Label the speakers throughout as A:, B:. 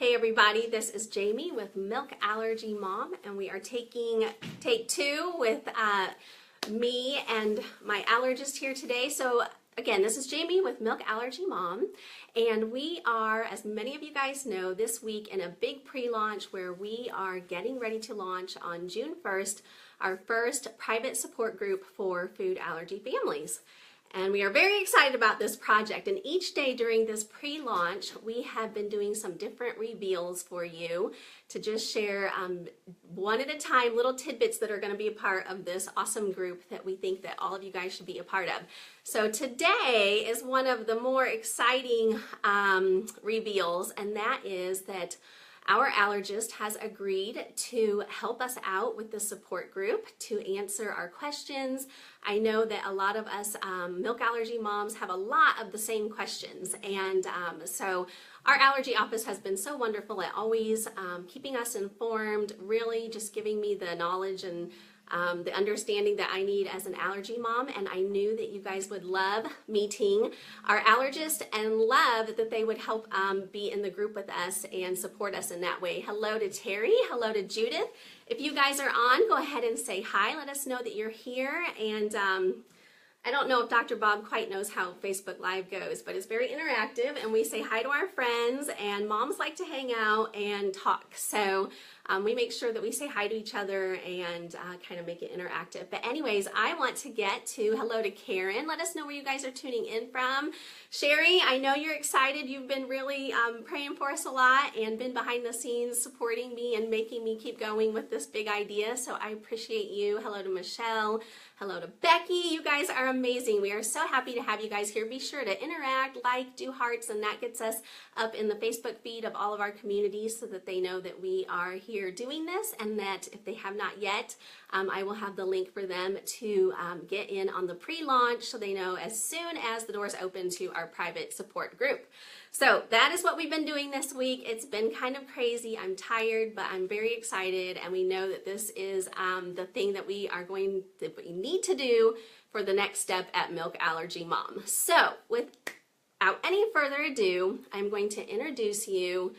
A: Hey everybody, this is Jamie with Milk Allergy Mom, and we are taking take 2 with me and my allergist here today. So again, this is Jamie with Milk Allergy Mom, and we are, as many of you guys know, this week in a big pre-launch where we are getting ready to launch on June 1st our first private support group for food allergy families. And we are very excited about this project, and each day during this pre-launch we have been doing some different reveals for you to just share one at a time little tidbits that are going to be a part of this awesome group that we think that all of you guys should be a part of. So today is one of the more exciting reveals, and that is that our allergist has agreed to help us out with the support group to answer our questions. I know that a lot of us milk allergy moms have a lot of the same questions, and so our allergy office has been so wonderful at always keeping us informed, really just giving me the knowledge and the understanding that I need as an allergy mom. And I knew that you guys would love meeting our allergist and love that they would help be in the group with us and support us in that way. Hello to Terry, hello to Judith. If you guys are on, go ahead and say hi. Let us know that you're here. And I don't know if Dr. Bob quite knows how Facebook Live goes, but it's very interactive, and we say hi to our friends, and moms like to hang out and talk. So we make sure that we say hi to each other and kind of make it interactive. But anyways, I want to get to hello to Karen. Let us know where you guys are tuning in from. Sherry, I know you're excited. You've been really praying for us a lot and been behind the scenes supporting me and making me keep going with this big idea. So I appreciate you. Hello to Michelle. Hello to Becky. You guys are amazing. We are so happy to have you guys here. Be sure to interact, like, do hearts, and that gets us up in the Facebook feed of all of our communities so that they know that we are here doing this, and that if they have not yet, I will have the link for them to get in on the pre-launch so they know as soon as the doors open to our private support group. So that is what we've been doing this week. It's been kind of crazy. I'm tired, but I'm very excited, and we know that this is the thing that we need to do for the next step at Milk Allergy Mom. So without any further ado, I'm going to introduce you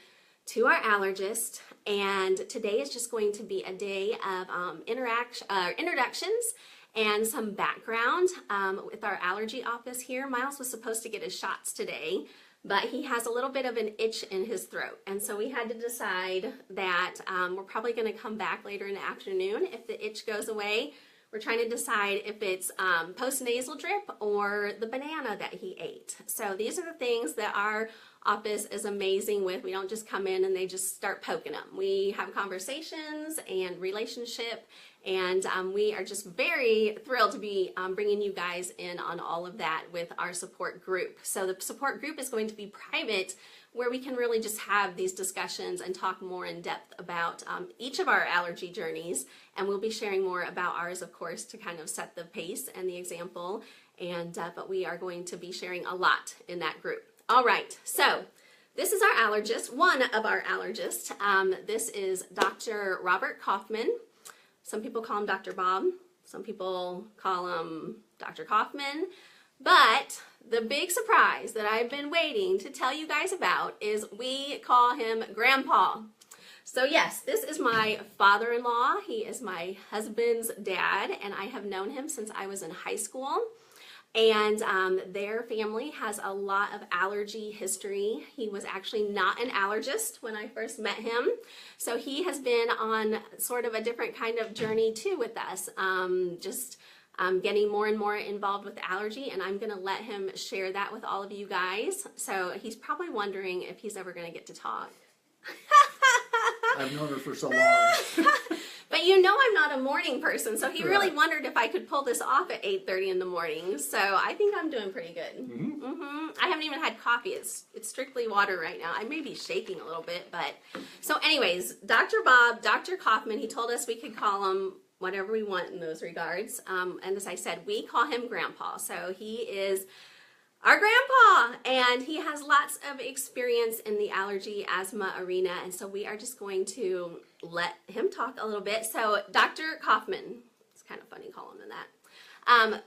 A: to our allergist, and today is just going to be a day of introductions and some background with our allergy office here. Miles was supposed to get his shots today, but he has a little bit of an itch in his throat, and so we had to decide that we're probably going to come back later in the afternoon if the itch goes away. We're trying to decide if it's post-nasal drip or the banana that he ate. So these are the things that our office is amazing with. We don't just come in and they just start poking them. We have conversations and relationship, and we are just very thrilled to be bringing you guys in on all of that with our support group. So the support group is going to be private, where we can really just have these discussions and talk more in depth about each of our allergy journeys, and we'll be sharing more about ours, of course, to kind of set the pace and the example, and but we are going to be sharing a lot in that group. All right, so this is our allergist, one of our allergists. This is Dr. Robert Kaufman. Some people call him Dr. Bob. Some people call him Dr. Kaufman. But the big surprise that I've been waiting to tell you guys about is we call him Grandpa. So yes, this is my father-in-law. He is my husband's dad, and I have known him since I was in high school. And their family has a lot of allergy history. He was actually not an allergist when I first met him. So he has been on sort of a different kind of journey too with us, getting more and more involved with allergy, and I'm going to let him share that with all of you guys. So he's probably wondering if he's ever going to get to talk.
B: I've known her for so long.
A: But you know I'm not a morning person, so he really wondered if I could pull this off at 8:30 in the morning. So I think I'm doing pretty good. I haven't even had coffee. It's strictly water right now. I may be shaking a little bit, but so anyways, Dr. Bob, Dr. Kaufman, he told us we could call him whatever we want in those regards. And as I said, we call him Grandpa. So he is our grandpa, and he has lots of experience in the allergy asthma arena, and so we are just going to let him talk a little bit. So Dr. Kaufman, it's kind of funny calling him that.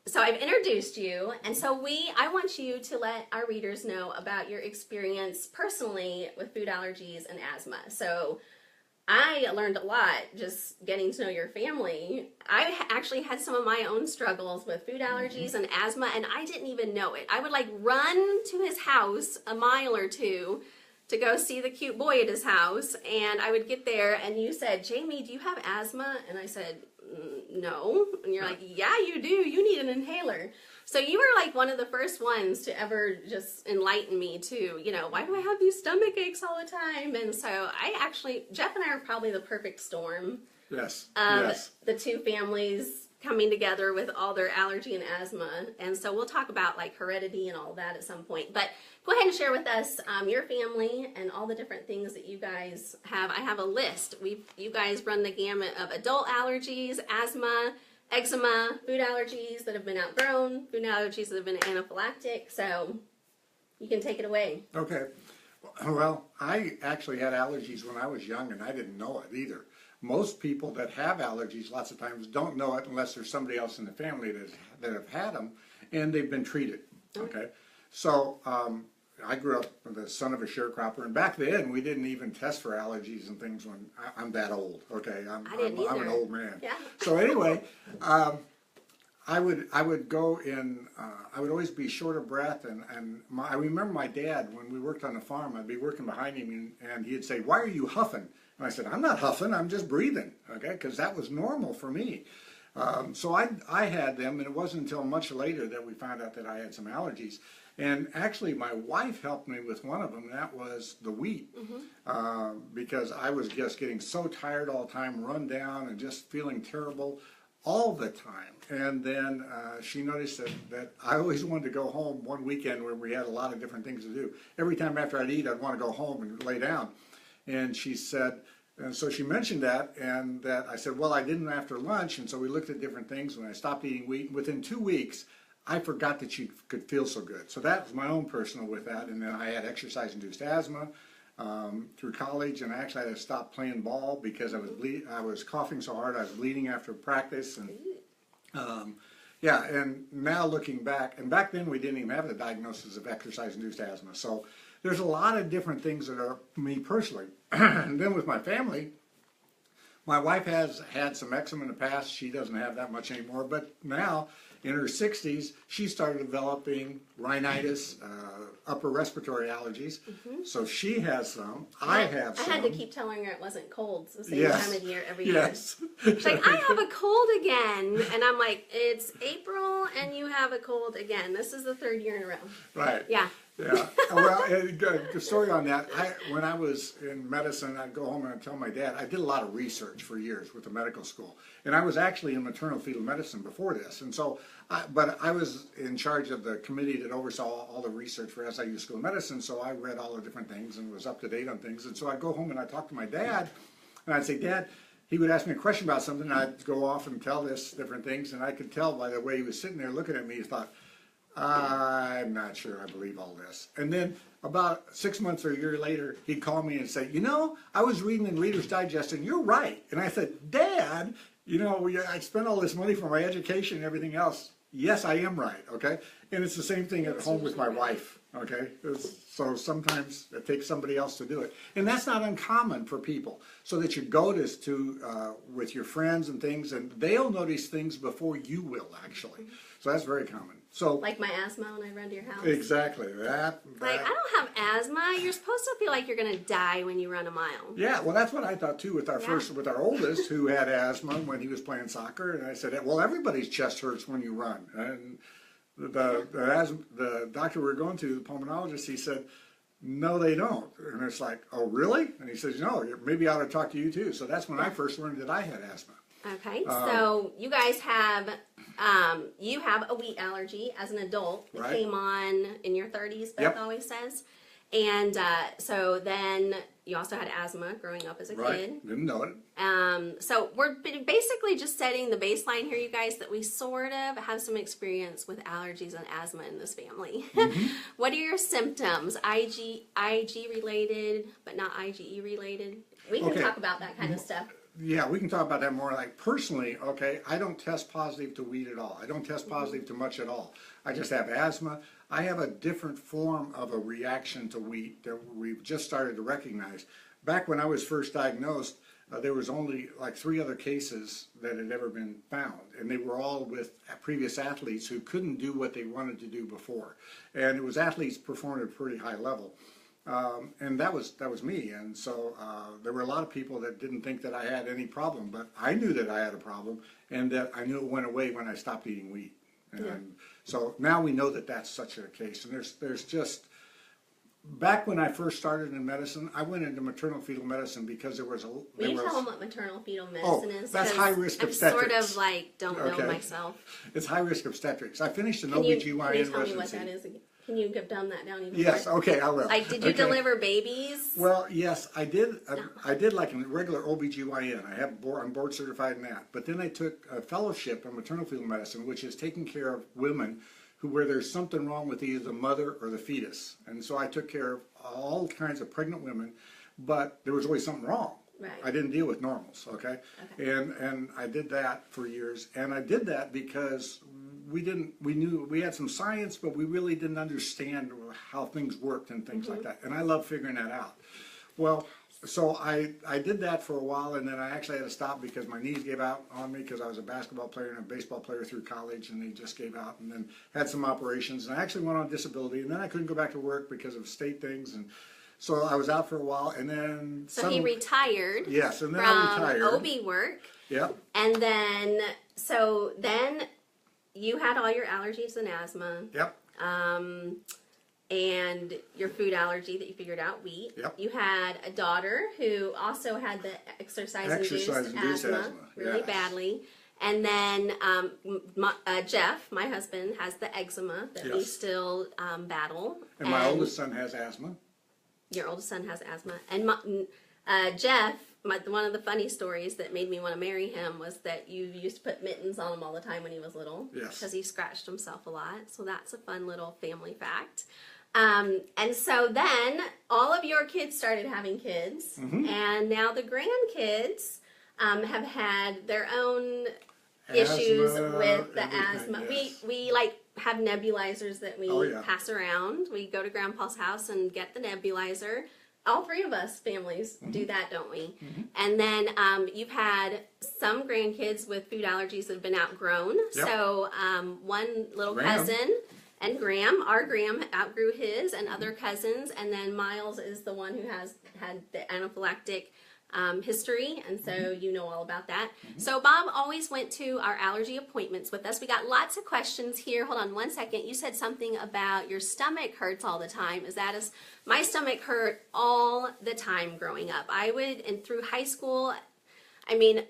A: So I've introduced you, and so I want you to let our readers know about your experience personally with food allergies and asthma. So I learned a lot just getting to know your family. I actually had some of my own struggles with food allergies and asthma, and I didn't even know it. I would like run to his house a mile or two to go see the cute boy at his house, and I would get there, and you said, Jamie, do you have asthma? And I said, no. And you're like, yeah, you do. You need an inhaler. So you were like one of the first ones to ever just enlighten me to, why do I have these stomach aches all the time? And so Jeff and I are probably the perfect storm.
B: Yes.
A: Of the two families coming together with all their allergy and asthma. And so we'll talk about like heredity and all that at some point. But go ahead and share with us your family and all the different things that you guys have. I have a list. You guys run the gamut of adult allergies, asthma, eczema, food allergies that have been outgrown, food allergies that have been anaphylactic. So you can take it away.
B: Okay. Well, I actually had allergies when I was young, and I didn't know it either. Most people that have allergies lots of times don't know it unless there's somebody else in the family that have had them, and they've been treated. Okay. So I grew up the son of a sharecropper, and back then we didn't even test for allergies and things when I'm that old. Okay, I'm an old man.
A: Yeah.
B: So anyway, I would go in. I would always be short of breath, and I remember my dad when we worked on the farm. I'd be working behind him, and he'd say, "Why are you huffing?" And I said, "I'm not huffing. I'm just breathing." Okay, because that was normal for me. So I had them, and it wasn't until much later that we found out that I had some allergies. And actually, my wife helped me with one of them, and that was the wheat, because I was just getting so tired all the time, run down, and just feeling terrible all the time. And then she noticed that I always wanted to go home one weekend where we had a lot of different things to do. Every time after I'd eat, I'd want to go home and lay down. And she said, and so she mentioned that, and that I said, well, I didn't after lunch, and so we looked at different things. When I stopped eating wheat, within 2 weeks, I forgot that you could feel so good. So that was my own personal with that. And then I had exercise-induced asthma through college, and I actually had to stop playing ball because I was coughing so hard I was bleeding after practice. And yeah, and now looking back, and back then we didn't even have the diagnosis of exercise-induced asthma. So there's a lot of different things that are me personally. And then with my family, my wife has had some eczema in the past. She doesn't have that much anymore, but now in her 60s, she started developing rhinitis, upper respiratory allergies. So she has some. I have some.
A: I had to keep telling her it wasn't cold. It's the same
B: Yes.
A: time of year every
B: Yes.
A: year. She's like, I have a cold again. And I'm like, it's April and you have a cold again. This is the third year in a row.
B: Right.
A: Yeah.
B: Yeah. Well, the story on that, when I was in medicine, I'd go home and I'd tell my dad, I did a lot of research for years with the medical school. And I was actually in maternal fetal medicine before this. And so, but I was in charge of the committee that oversaw all the research for SIU School of Medicine. So I read all the different things and was up to date on things. And so I'd go home and I'd talk to my dad and I'd say, Dad, he would ask me a question about something and I'd go off and tell this different things. And I could tell by the way he was sitting there looking at me, he thought, I'm not sure I believe all this. And then about 6 months or a year later, he'd call me and say, I was reading in Reader's Digest and you're right. And I said, Dad, I spent all this money for my education and everything else. Yes, I am right, okay? And it's the same thing at home with my wife, okay? So sometimes it takes somebody else to do it. And that's not uncommon for people. So that you go with your friends and things, and they'll notice things before you will, actually. So that's very common. So,
A: like my asthma when I run to your house.
B: Exactly. That.
A: Like, I don't have asthma. You're supposed to feel like you're going to die when you run a mile.
B: Yeah, well, that's what I thought too with our oldest who had asthma when he was playing soccer. And I said, well, everybody's chest hurts when you run. And the doctor we were going to, the pulmonologist, he said, no, they don't. And it's like, oh, really? And he says, no, maybe I ought to talk to you too. So that's when I first learned that I had asthma.
A: Okay, so you guys have a wheat allergy as an adult that came on in your 30s, Beth always says. And so then you also had asthma growing up as a kid.
B: Didn't know it.
A: So we're basically just setting the baseline here, you guys, that we sort of have some experience with allergies and asthma in this family. What are your symptoms? IG related, but not IgE related? We can talk about that kind of stuff.
B: Yeah, we can talk about that more. Like personally, okay, I don't test positive to weed at all. I don't test positive to much at all. I just have asthma. I have a different form of a reaction to wheat that we've just started to recognize. Back when I was first diagnosed, there was only like 3 other cases that had ever been found, and they were all with previous athletes who couldn't do what they wanted to do before, and it was athletes performing at a pretty high level. And that was me, and so there were a lot of people that didn't think that I had any problem, but I knew that I had a problem, and that I knew it went away when I stopped eating wheat. And so now we know that that's such a case, and there's just, back when I first started in medicine, I went into maternal fetal medicine because there was a.
A: Will you tell them what maternal fetal
B: Oh,
A: medicine is?
B: that's
A: 'Cause
B: high risk
A: I'm
B: obstetrics.
A: sort of like don't know
B: Okay.
A: myself.
B: It's high risk obstetrics. I finished an
A: Can you
B: OBGYN
A: tell me what
B: residency.
A: that is again? Can you dumb that down even
B: Yes,
A: more?
B: okay, I will.
A: Like, did you
B: Okay.
A: deliver babies?
B: Well, yes, I did. I did like a regular OBGYN. I'm board certified in that. But then I took a fellowship in maternal fetal medicine, which is taking care of women where there's something wrong with either the mother or the fetus. And so I took care of all kinds of pregnant women, but there was always something wrong.
A: Right.
B: I didn't deal with normals, okay? And I did that for years. And I did that because we knew we had some science, but we really didn't understand how things worked and things like that. And I love figuring that out. Well, so I did that for a while, and then I actually had to stop because my knees gave out on me because I was a basketball player and a baseball player through college, and they just gave out, and then had some operations, and I actually went on disability, and then I couldn't go back to work because of state things, and so I was out for a while, and then
A: So he retired.
B: Yes, and then
A: from
B: I retired.
A: OB work,
B: Yep.
A: and then then you had all your allergies and asthma.
B: Yep.
A: And your food allergy that you figured out, wheat.
B: Yep.
A: You had a daughter who also had the exercise-induced asthma really
B: yes.
A: badly. And then Jeff, my husband, has the eczema that we
B: Yes.
A: still battle.
B: And my oldest son has asthma.
A: Your oldest son has asthma. And Jeff, one of the funny stories that made me want to marry him was that you used to put mittens on him all the time when he was little.
B: Yes.
A: Because he scratched himself a lot. So that's a fun little family fact. And so then all of your kids started having kids. And now the grandkids have had their own issues with the asthma.
B: Yes.
A: We like have nebulizers that we
B: yeah.
A: pass around. We go to Grandpa's house and get the nebulizer. All 3 of us families do that, don't we? And then you've had some grandkids with food allergies that have been outgrown.
B: Yep.
A: So one little
B: Graham.
A: cousin and our Graham outgrew his, and other cousins. And then Miles is the one who has had the anaphylactic history, and so you know all about that. So Bob always went to our allergy appointments with us. We got lots of questions here. Hold on one second. You said something about your stomach hurts all the time. My stomach hurt all the time growing up. And through high school, I mean,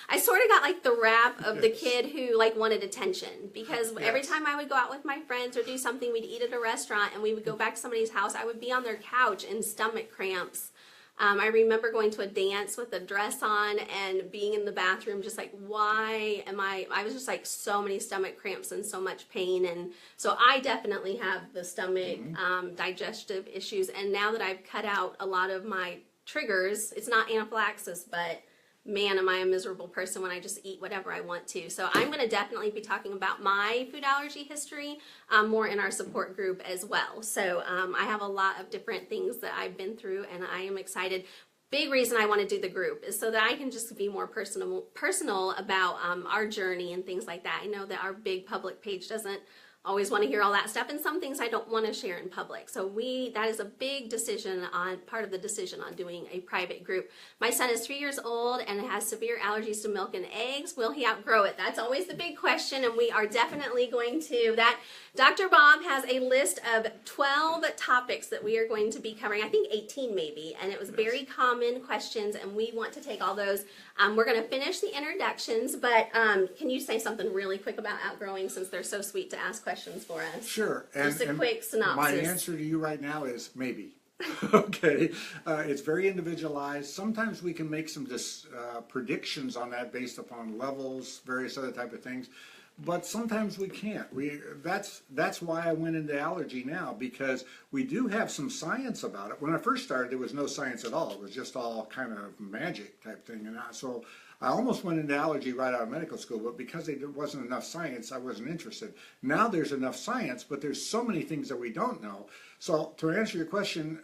A: I sort of got like the rap of the kid who like wanted attention, because every time I would go out with my friends or do something, we'd eat at a restaurant and we would go back to somebody's house, I would be on their couch in stomach cramps. I remember going to a dance with a dress on and being in the bathroom just like, I was just like so many stomach cramps and so much pain. And so I definitely have the stomach digestive issues. And now that I've cut out a lot of my triggers, it's not anaphylaxis, but man, am I a miserable person when I just eat whatever I want to. So I'm going to definitely be talking about my food allergy history more in our support group as well. So I have a lot of different things that I've been through, and I am excited. Big reason I want to do the group is so that I can just be more personal about our journey and things like that. I know that our big public page doesn't always want to hear all that stuff, and some things I don't want to share in public. So that is a big decision part of the decision on doing a private group. My son is 3 years old and has severe allergies to milk and eggs. Will he outgrow it? That's always the big question, and we are definitely going to that. Dr. Bob has a list of 12 topics that we are going to be covering. I think 18 maybe, and it was very common questions, and we want to take all those. We're going to finish the introductions, but can you say something really quick about outgrowing, since they're so sweet to ask questions for us?
B: Sure.
A: Just a quick synopsis.
B: My answer to you right now is maybe. Okay. It's very individualized. Sometimes we can make some predictions on that based upon levels, various other type of things. but sometimes we can't. That's why I went into allergy now, because we do have some science about it. When I first started, there was no science at all. It was just all kind of magic type thing. And so I almost went into allergy right out of medical school, but because there wasn't enough science, I wasn't interested. Now there's enough science, but there's so many things that we don't know. So to answer your question,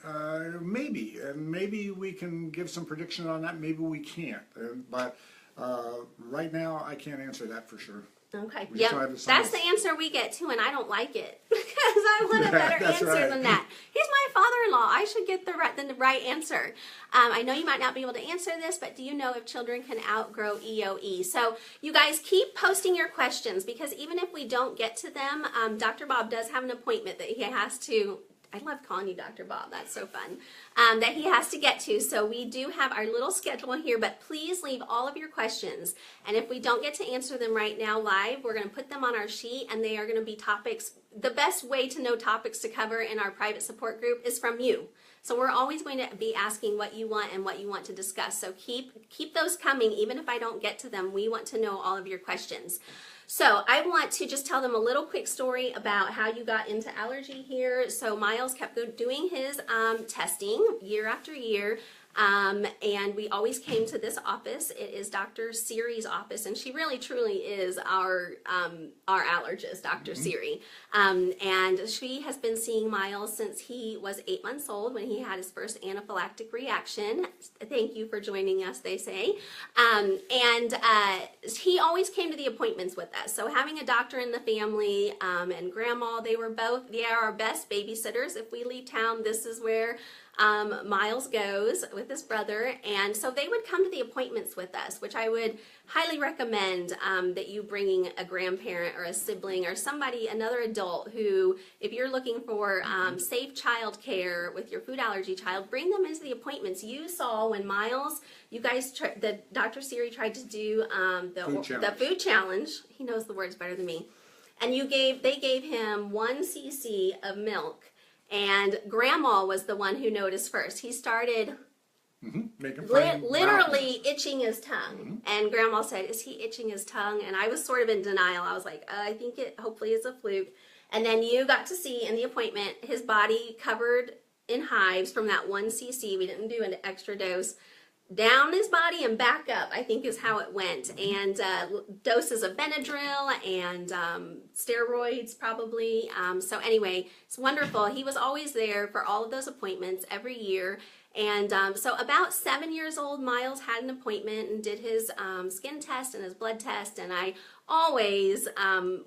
B: maybe we can give some prediction on that. Maybe we can't. But right now, I can't answer that for sure.
A: Okay. Yep. That's the answer we get too, and I don't like it because I want a better answer than that. He's my father-in-law. I should get the right answer. I know you might not be able to answer this, but do you know if children can outgrow EOE? So you guys keep posting your questions, because even if we don't get to them, Dr. Bob does have an appointment that he has to. I love calling you Dr. Bob. That's so fun. That he has to get to. So we do have our little schedule here, but please leave all of your questions. And if we don't get to answer them right now live, we're going to put them on our sheet, and they are going to be topics. The best way to know topics to cover in our private support group is from you. So we're always going to be asking what you want and what you want to discuss. So keep those coming. Even if I don't get to them, we want to know all of your questions. So I want to just tell them a little quick story about how you got into allergy here. So Miles kept doing his testing year after year. And we always came to this office. It is Dr. Siri's office, and she really truly is our allergist, Dr. Siri. And she has been seeing Miles since he was 8 months old, when he had his first anaphylactic reaction. Thank you for joining us, they say. He always came to the appointments with us. So having a doctor in the family, and grandma, they are our best babysitters. If we leave town, this is where Miles goes with his brother, and so they would come to the appointments with us, which I would highly recommend that you bringing a grandparent or a sibling or somebody, another adult who, if you're looking for safe child care with your food allergy child, bring them into the appointments. You saw when Miles, you guys, Dr. Siri tried to do the food challenge. He knows the words better than me, and they gave him 1 cc of milk. And Grandma was the one who noticed first. He started literally itching his tongue. And Grandma said, "Is he itching his tongue?" And I was sort of in denial. I was like, I think it hopefully is a fluke. And then you got to see in the appointment his body covered in hives from that 1 cc. We didn't do an extra dose. Down his body and back up, I think is how it went. And doses of Benadryl and steroids probably. So anyway, it's wonderful. He was always there for all of those appointments every year. And so about 7 years old, Miles had an appointment and did his skin test and his blood test. And I always,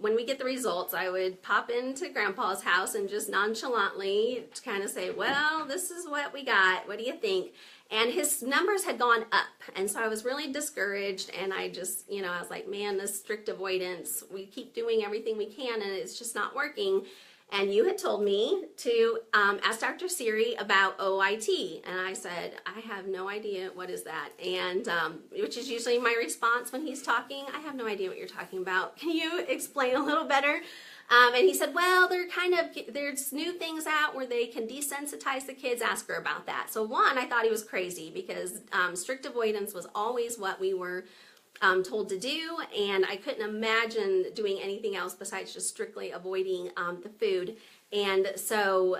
A: when we get the results, I would pop into Grandpa's house and just nonchalantly kind of say, well, this is what we got. What do you think? And his numbers had gone up, and so I was really discouraged, and I just, I was like, man, this strict avoidance, we keep doing everything we can, and it's just not working. And you had told me to ask Dr. Siri about OIT, and I said, I have no idea what is that, and which is usually my response when he's talking. I have no idea what you're talking about. Can you explain a little better? And he said, well, there's new things out where they can desensitize the kids. Ask her about that. So one, I thought he was crazy, because strict avoidance was always what we were told to do, and I couldn't imagine doing anything else besides just strictly avoiding the food. And so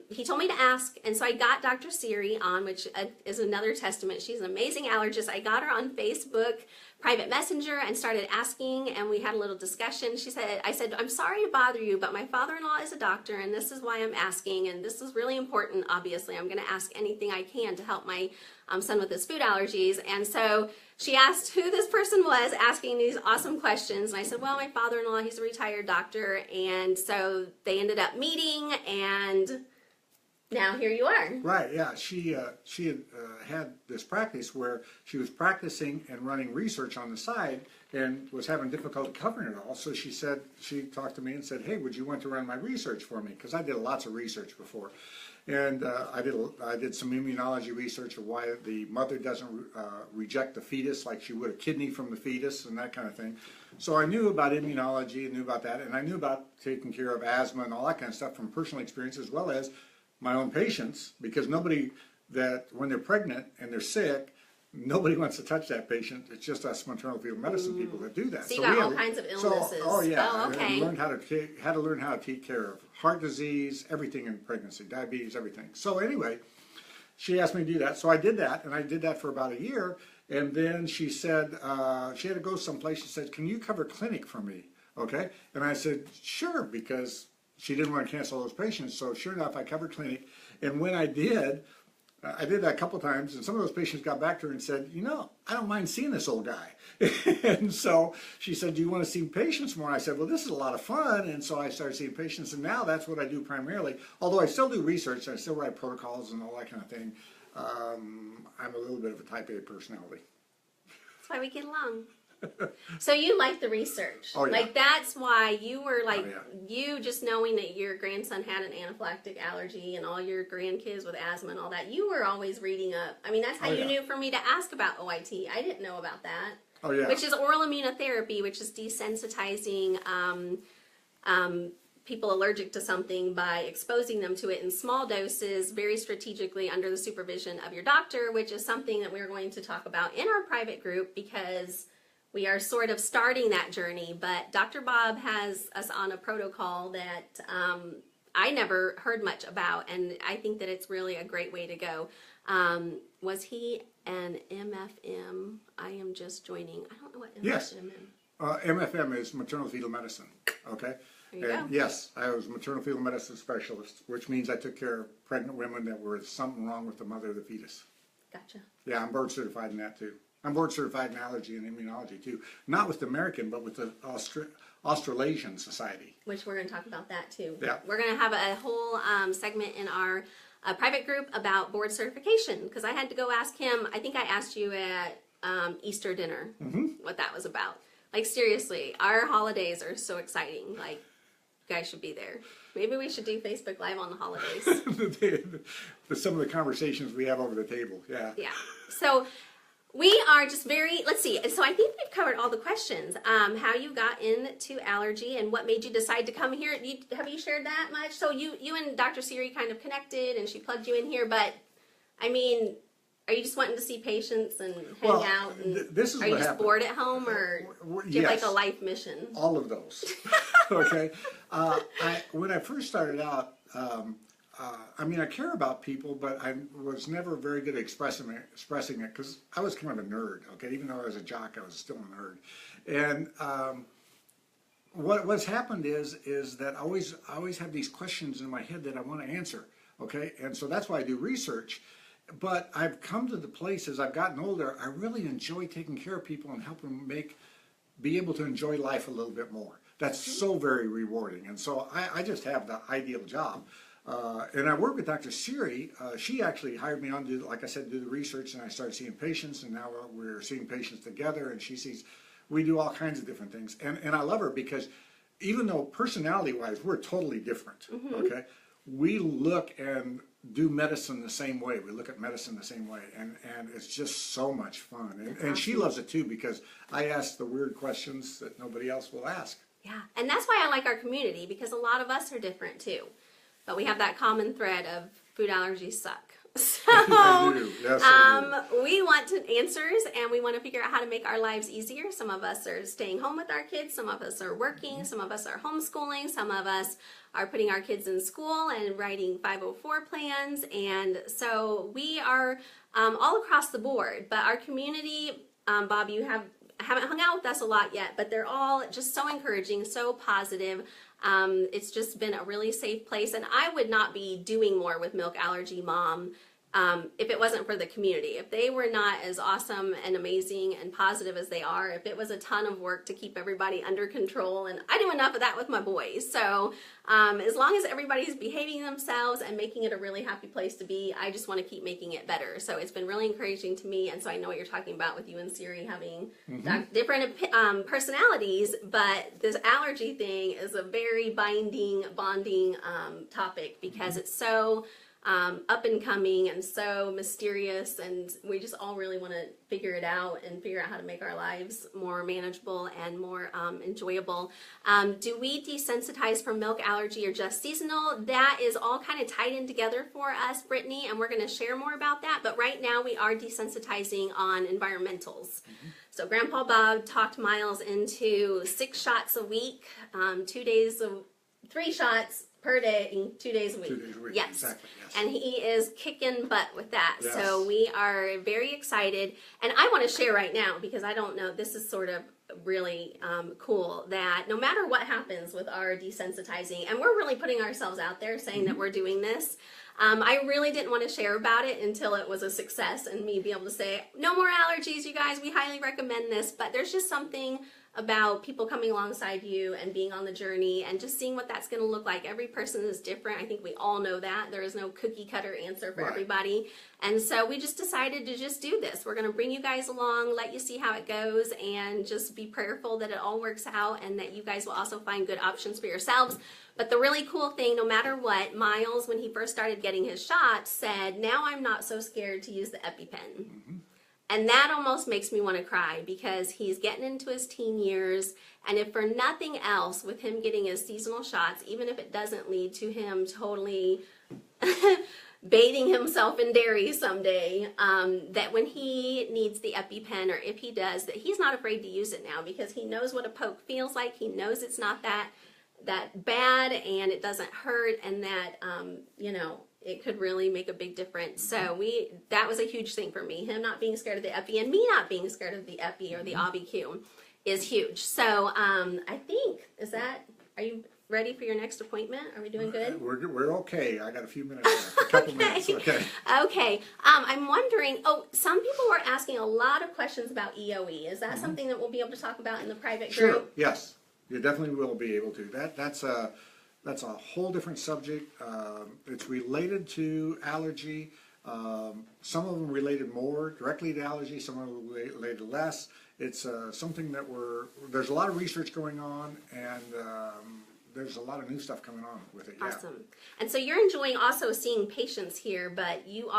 A: he told me to ask, and so I got Dr. Siri on, which is another testament. She's an amazing allergist. I got her on Facebook private messenger and started asking, and we had a little discussion. I said, I'm sorry to bother you, but my father-in-law is a doctor, and this is why I'm asking, and this is really important, obviously. I'm going to ask anything I can to help my son with his food allergies. And so she asked who this person was asking these awesome questions, and I said, well, my father-in-law, he's a retired doctor. And so they ended up meeting, and now here you are.
B: Right, yeah. She had this practice where she was practicing and running research on the side and was having difficulty covering it all. So she talked to me and said, hey, would you want to run my research for me? Because I did lots of research before. And I did some immunology research of why the mother doesn't reject the fetus like she would a kidney from the fetus and that kind of thing. So I knew about immunology and knew about that, and I knew about taking care of asthma and all that kind of stuff from personal experience, as well as my own patients, because nobody that when they're pregnant and they're sick, nobody wants to touch that patient. It's just us maternal fetal medicine people that do that.
A: So you got all kinds of illnesses.
B: Oh yeah.
A: Oh, okay.
B: And learned how to learn how to take care of heart disease, everything in pregnancy, diabetes, everything. So anyway, she asked me to do that. So I did that, and I did that for about a year. And then she said she had to go someplace. She said, "Can you cover clinic for me?" Okay. And I said, "Sure," because she didn't want to cancel those patients. So sure enough, I covered clinic. And when I did that a couple times, and some of those patients got back to her and said, I don't mind seeing this old guy. And so she said, "Do you want to see patients more?" And I said, "Well, this is a lot of fun." And so I started seeing patients, and now that's what I do primarily. Although I still do research, I still write protocols and all that kind of thing. I'm a little bit of a type A personality.
A: That's why we get along. So you like the research.
B: Oh, yeah.
A: Like that's why you were like,
B: Oh, yeah.
A: you just knowing that your grandson had an anaphylactic allergy and all your grandkids with asthma and all that, you were always reading up. I mean, that's how
B: Oh,
A: you
B: yeah.
A: knew for me to ask about OIT. I didn't know about that.
B: Oh, yeah.
A: Which is oral immunotherapy, which is desensitizing people allergic to something by exposing them to it in small doses, very strategically under the supervision of your doctor, which is something that we're going to talk about in our private group because we are sort of starting that journey. But Dr. Bob has us on a protocol that I never heard much about, and I think that it's really a great way to go. Was he an MFM? I am just joining. I don't know what MFM
B: Yes.
A: is.
B: MFM is maternal fetal medicine. Okay.
A: There you
B: And
A: go.
B: yes, I was a maternal fetal medicine specialist, which means I took care of pregnant women that were something wrong with the mother of the fetus.
A: Gotcha.
B: Yeah, I'm board certified in that too. I'm board certified in allergy and immunology too. Not with the American, but with the Australasian Society.
A: Which we're going to talk about that too.
B: Yeah.
A: We're going to have a whole segment in our private group about board certification because I had to go ask him. I think I asked you at Easter dinner what that was about. Like seriously, our holidays are so exciting. Like you guys should be there. Maybe we should do Facebook Live on the holidays.
B: Some of the conversations we have over the table. Yeah.
A: Yeah. So we are just very, let's see. So I think we've covered all the questions. How you got into allergy and what made you decide to come here. Have you shared that much? So you and Dr. Siri kind of connected and she plugged you in here. But I mean, are you just wanting to see patients and hang out? And
B: this is
A: are you
B: what
A: just
B: happened.
A: bored at home or do you have like
B: Yes.
A: a life mission?
B: All of those. Okay. When I first started out, I care about people, but I was never very good at expressing it because I was kind of a nerd. Okay, even though I was a jock, I was still a nerd. And what's happened is that I always have these questions in my head that I want to answer. Okay, and so that's why I do research. But I've come to the place as I've gotten older, I really enjoy taking care of people and helping them be able to enjoy life a little bit more. That's so very rewarding. And so I just have the ideal job. And I work with Dr. Siri. She actually hired me on to, like I said, do the research, and I started seeing patients, and now we're seeing patients together, and we do all kinds of different things. And I love her because even though personality-wise, we're totally different, okay? We look and do medicine the same way. We look at medicine the same way, and it's just so much fun. And she loves it too because I ask the weird questions that nobody else will ask.
A: Yeah, and that's why I like our community because a lot of us are different too. But we have that common thread of food allergies suck. So
B: I do. Yes, I do.
A: we want answers and we want to figure out how to make our lives easier. Some of us are staying home with our kids. Some of us are working. Some of us are homeschooling. Some of us are putting our kids in school and writing 504 plans. And so we are all across the board. But our community, Bob, you haven't hung out with us a lot yet, but they're all just so encouraging, so positive. It's just been a really safe place, and I would not be doing more with Milk Allergy Mom if it wasn't for the community. If they were not as awesome and amazing and positive as they are, if it was a ton of work to keep everybody under control, and I do enough of that with my boys. So as long as everybody's behaving themselves and making it a really happy place to be, I just want to keep making it better. So it's been really encouraging to me, and so I know what you're talking about with you and Siri having different personalities, but this allergy thing is a very bonding topic because it's so up and coming and so mysterious, and we just all really want to figure it out and figure out how to make our lives more manageable and more enjoyable. Do we desensitize from milk allergy or just seasonal? That is all kind of tied in together for us, Brittany, and we're going to share more about that. But right now we are desensitizing on environmentals. So Grandpa Bob talked Miles into 6 shots a week, 3 shots per day, 2 days a week.
B: 2 days a week,
A: yes.
B: exactly, yes.
A: And he is kicking butt with that.
B: Yes.
A: So we are very excited. And I want to share right now, because I don't know, this is sort of really cool, that no matter what happens with our desensitizing, and we're really putting ourselves out there saying that we're doing this, I really didn't want to share about it until it was a success and me be able to say, no more allergies, you guys, we highly recommend this. But there's just something about people coming alongside you and being on the journey and just seeing what that's going to look like. Every person is different. I think we all know that. There is no cookie cutter answer for everybody. And so we just decided to just do this. We're going to bring you guys along, let you see how it goes, and just be prayerful that it all works out and that you guys will also find good options for yourselves. But the really cool thing, no matter what, Miles, when he first started getting his shot, said, now I'm not so scared to use the EpiPen. And that almost makes me want to cry, because he's getting into his teen years, and if for nothing else, with him getting his seasonal shots, even if it doesn't lead to him totally bathing himself in dairy someday, that when he needs the EpiPen, or if he does, that he's not afraid to use it now, because he knows what a poke feels like. He knows it's not that bad, and it doesn't hurt, and that, it could really make a big difference. So that was a huge thing for me. Him not being scared of the Epi, and me not being scared of the Epi or the ABQ is huge. So I think, are you ready for your next appointment? Are we doing good?
B: We're okay. I got a few minutes left. A couple minutes. Okay.
A: Okay. I'm wondering, some people were asking a lot of questions about EOE. Is that something that we'll be able to talk about in the private group?
B: Sure. Yes. You definitely will be able to. That's a whole different subject. It's related to allergy. Some of them related more directly to allergy, some of them related less. It's something that there's a lot of research going on, and there's a lot of new stuff coming on with it. Yeah.
A: Awesome. And so you're enjoying also seeing patients here, but you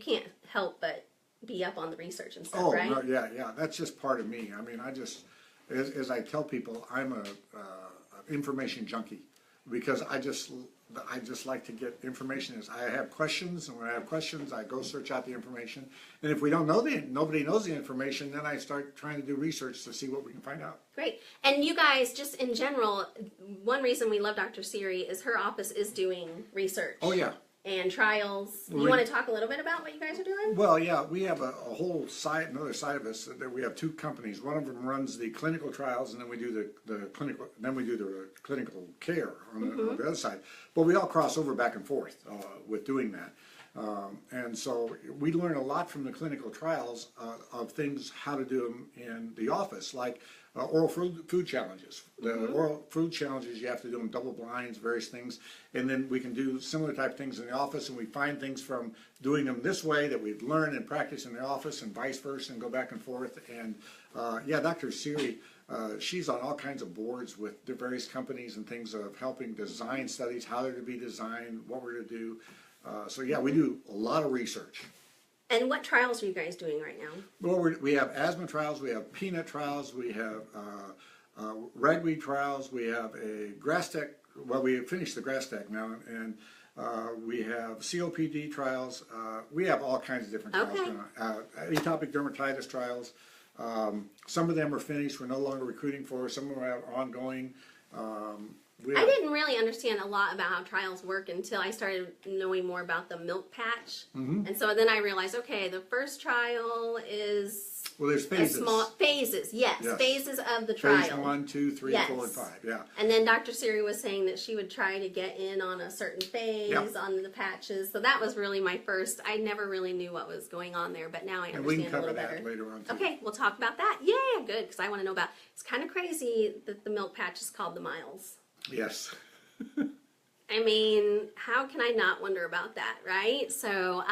A: can't help but be up on the research and stuff, right?
B: Oh, no, yeah. That's just part of me. I mean, as I tell people, I'm a information junkie, because I just like to get information. As I have questions, and when I have questions, I go search out the information. And if we don't know nobody knows the information, then I start trying to do research to see what we can find out.
A: Great. And you guys, just in general, one reason we love Dr. Siri is her office is doing research.
B: Oh yeah.
A: And trials. You want to talk a little bit about what you guys are doing? Well,
B: yeah, we have a whole side, another side of us. That we have 2 companies. One of them runs the clinical trials, and then we do the clinical. Then we do the clinical care on the other side. But we all cross over back and forth with doing that. And so we learn a lot from the clinical trials of things, how to do them in the office, like oral food challenges. The oral food challenges, you have to do them double blinds, various things, and then we can do similar type things in the office, and we find things from doing them this way that we've learned and practiced in the office, and vice versa, and go back and forth. And yeah, Dr. Siri, she's on all kinds of boards with the various companies and things of helping design studies, how they're to be designed, what we're to do. So yeah, we do a lot of research.
A: And what trials are you guys doing right now?
B: Well, we have asthma trials, we have peanut trials, we have ragweed trials, we have a grass tech. Well, we have finished the grass tech now, and we have COPD trials. We have all kinds of different trials going on. Atopic dermatitis trials. Some of them are finished. We're no longer recruiting for. Some of them are ongoing.
A: I didn't really understand a lot about how trials work until I started knowing more about the milk patch. And so then I realized, okay, the first trial is
B: there's phases.
A: Phases, yes. Phases of the trial.
B: Phase 1, 2, 3, 4, and 5, yeah.
A: And then Dr. Siri was saying that she would try to get in on a certain phase on the patches. So that was really my first. I never really knew what was going on there, but now I understand
B: we can cover
A: a little better.
B: That later on too.
A: Okay, we'll talk about that. Yeah, good, because I want to know about. It's kind of crazy that the milk patch is called the Miles.
B: Yes.
A: I mean, how can I not wonder about that, right? So,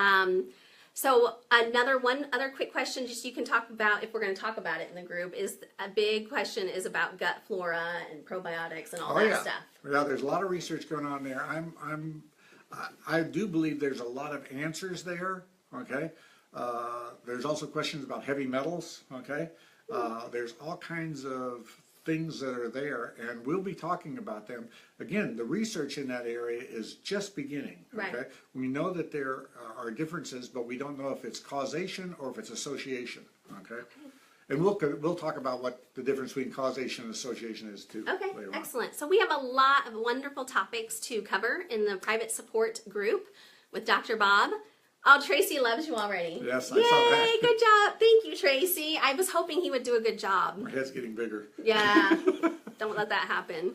A: one other quick question, just you can talk about, if we're going to talk about it in the group, is a big question is about gut flora and probiotics and all that stuff.
B: Yeah, there's a lot of research going on there. I do believe there's a lot of answers there, okay? There's also questions about heavy metals, okay? There's all kinds of things that are there, and we'll be talking about them. Again, the research in that area is just beginning, okay?
A: Right.
B: We know that there are differences, but we don't know if it's causation or if it's association, okay? And we'll talk about what the difference between causation and association is too.
A: Okay,
B: later on.
A: excellent. So we have a lot of wonderful topics to cover in the private support group with Dr. Bob. Oh, Tracy loves you already.
B: Yes, I
A: Yay,
B: saw that.
A: good job. Thank you, Tracy. I was hoping he would do a good job.
B: My head's getting bigger.
A: Yeah, don't let that happen.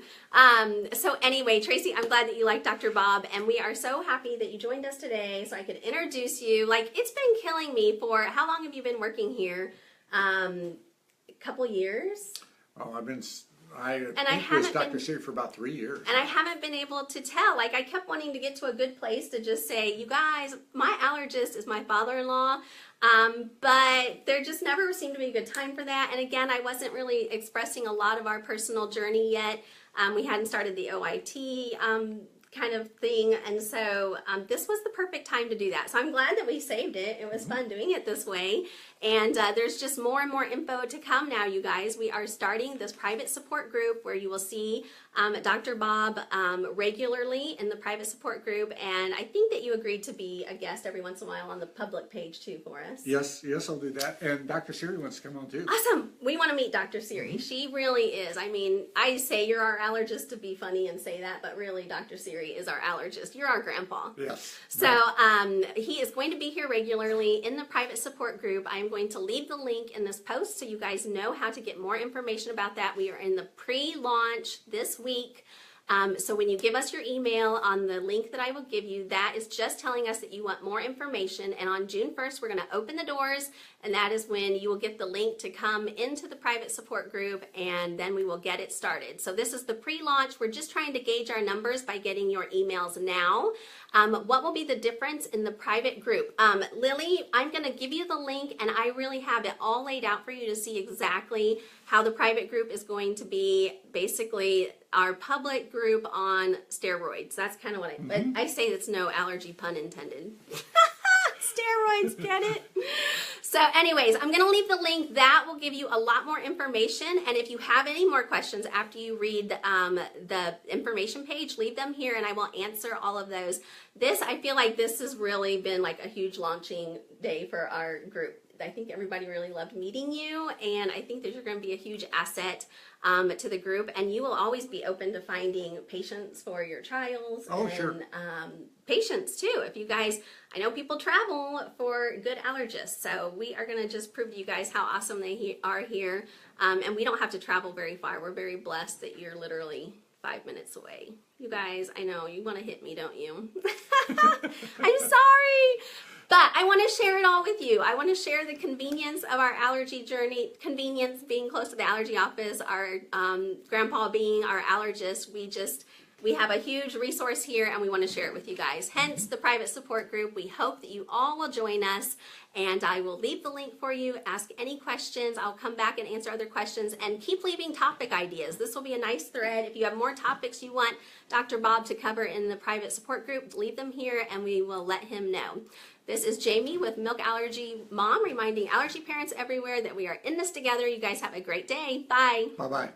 A: So anyway, Tracy, I'm glad that you like Dr. Bob, and we are so happy that you joined us today so I could introduce you. Like, it's been killing me for, how long have you been working here? A couple years?
B: Oh, I think with
A: haven't
B: Dr.
A: been-
B: Siri for about 3 years.
A: And I haven't been able to tell. Like, I kept wanting to get to a good place to just say, you guys, my allergist is my father-in-law. But there just never seemed to be a good time for that. And again, I wasn't really expressing a lot of our personal journey yet. We hadn't started the OIT kind of thing. And so this was the perfect time to do that. So I'm glad that we saved it. It was fun doing it this way. And there's just more and more info to come now, you guys. We are starting this private support group where you will see Dr. Bob regularly in the private support group. And I think that you agreed to be a guest every once in a while on the public page too for us.
B: Yes, I'll do that. And Dr. Siri wants to come on too.
A: Awesome. We want to meet Dr. Siri. She really is. I mean, I say you're our allergist to be funny and say that, but really Dr. Siri is our allergist. You're our grandpa.
B: Yes.
A: So he is going to be here regularly in the private support group. I'm going to leave the link in this post so you guys know how to get more information about that. We are in the pre-launch this week. So when you give us your email on the link that I will give you, that is just telling us that you want more information. And on June 1st, we're going to open the doors, and that is when you will get the link to come into the private support group, and then we will get it started. So this is the pre-launch. We're just trying to gauge our numbers by getting your emails now. What will be the difference in the private group? Lily, I'm going to give you the link, and I really have it all laid out for you to see exactly how the private group is going to be basically our public group on steroids. That's kind of what but I say it's no allergy pun intended. Steroids, get it? So anyways, I'm going to leave the link. That will give you a lot more information. And if you have any more questions after you read the information page, leave them here and I will answer all of those. I feel like this has really been like a huge launching day for our group. I think everybody really loved meeting you, and I think that you're going to be a huge asset to the group, and you will always be open to finding patients for your trials.
B: Oh,
A: and,
B: sure.
A: Patients too. If you guys, I know people travel for good allergists, so we are going to just prove to you guys how awesome they are here, and we don't have to travel very far. We're very blessed that you're literally 5 minutes away. You guys, I know, you want to hit me, don't you? I'm sorry. But I want to share it all with you. I want to share the convenience of our allergy journey, convenience being close to the allergy office, our grandpa being our allergist. We have a huge resource here and we want to share it with you guys. Hence the private support group. We hope that you all will join us, and I will leave the link for you. Ask any questions. I'll come back and answer other questions, and keep leaving topic ideas. This will be a nice thread. If you have more topics you want Dr. Bob to cover in the private support group, leave them here and we will let him know. This is Jamie with Milk Allergy Mom, reminding allergy parents everywhere that we are in this together. You guys have a great day. Bye.
B: Bye-bye.